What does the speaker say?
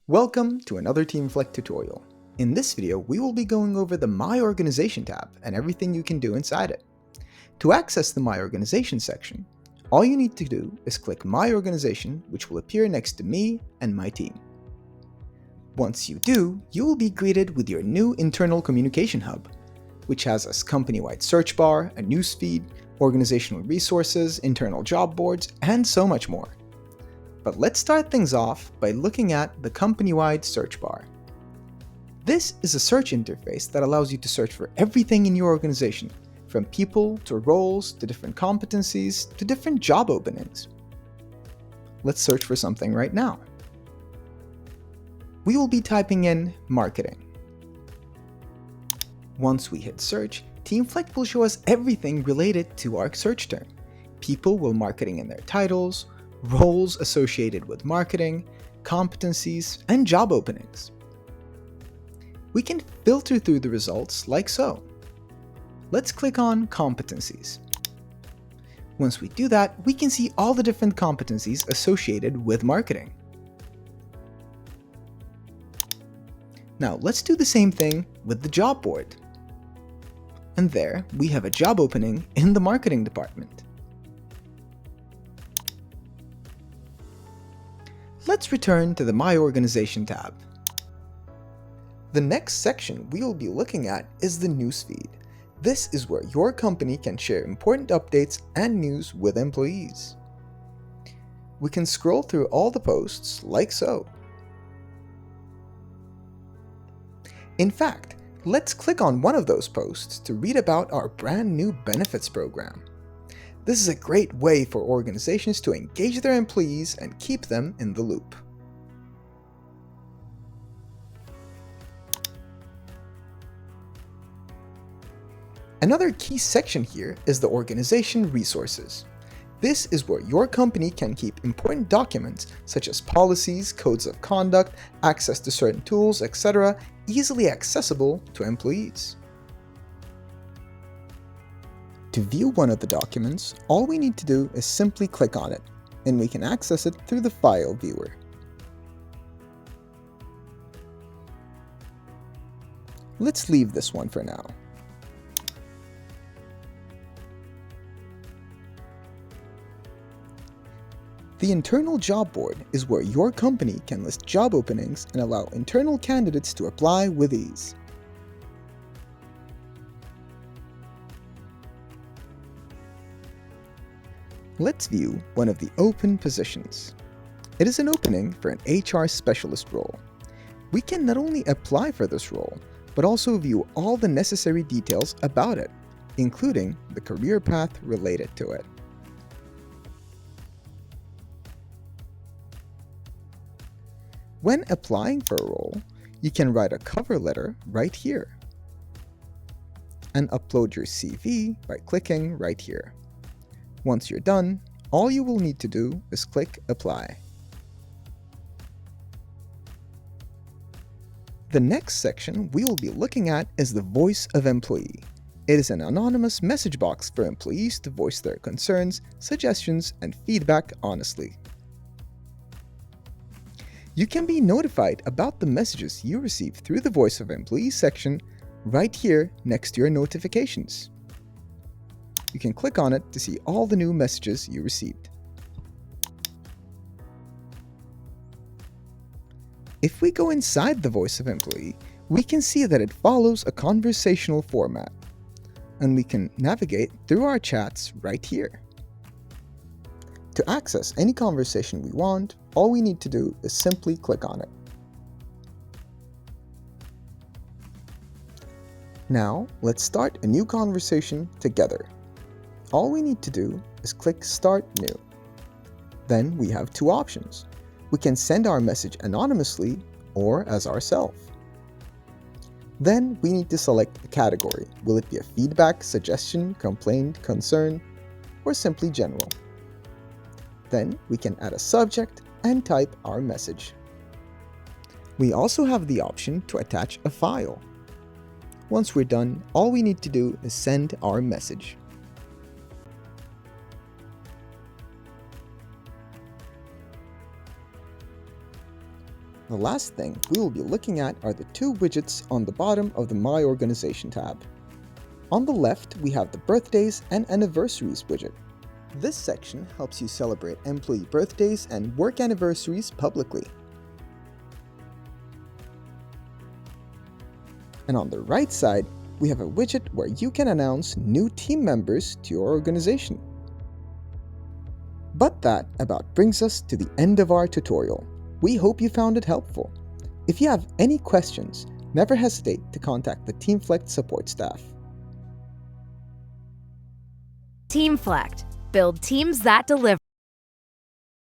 Welcome to another Teamflect tutorial. In this video, we will be going over the My Organization tab and everything you can do inside it. To access the My Organization section, all you need to do is click My Organization, which will appear next to me and my team. Once you do, you will be greeted with your new internal communication hub, which has a company-wide search bar, a newsfeed, organizational resources, internal job boards, and so much more. But let's start things off by looking at the company-wide search bar. This is a search interface that allows you to search for everything in your organization, from people to roles to different competencies to different job openings. Let's search for something right now. We will be typing in marketing. Once we hit search, Teamflect will show us everything related to our search term. People will marketing in their titles, roles associated with marketing, competencies, and job openings. We can filter through the results like so. Let's click on competencies. Once we do that, we can see all the different competencies associated with marketing. Now let's do the same thing with the job board. And there we have a job opening in the marketing department. Let's return to the My Organization tab. The next section we will be looking at is the Newsfeed. This is where your company can share important updates and news with employees. We can scroll through all the posts like so. In fact, let's click on one of those posts to read about our brand new benefits program. This is a great way for organizations to engage their employees and keep them in the loop. Another key section here is the organization resources. This is where your company can keep important documents such as policies, codes of conduct, access to certain tools, etc., easily accessible to employees. To view one of the documents, all we need to do is simply click on it, and we can access it through the file viewer. Let's leave this one for now. The internal job board is where your company can list job openings and allow internal candidates to apply with ease. Let's view one of the open positions. It is an opening for an HR specialist role. We can not only apply for this role, but also view all the necessary details about it, including the career path related to it. When applying for a role, you can write a cover letter right here and upload your CV by clicking right here. Once you're done, all you will need to do is click Apply. The next section we will be looking at is the Voice of Employee. It is an anonymous message box for employees to voice their concerns, suggestions, and feedback honestly. You can be notified about the messages you receive through the Voice of Employee section right here next to your notifications. You can click on it to see all the new messages you received. If we go inside the Voice of Employee, we can see that it follows a conversational format, and we can navigate through our chats right here. To access any conversation we want, all we need to do is simply click on it. Now, let's start a new conversation together. All we need to do is click Start New. Then we have two options. We can send our message anonymously or as ourselves. Then we need to select a category. Will it be a feedback, suggestion, complaint, concern, or simply general? Then we can add a subject and type our message. We also have the option to attach a file. Once we're done, all we need to do is send our message. The last thing we will be looking at are the two widgets on the bottom of the My Organization tab. On the left, we have the Birthdays and Anniversaries widget. This section helps you celebrate employee birthdays and work anniversaries publicly. And on the right side, we have a widget where you can announce new team members to your organization. But that about brings us to the end of our tutorial. We hope you found it helpful. If you have any questions, never hesitate to contact the Teamflect support staff. Teamflect. Build teams that deliver.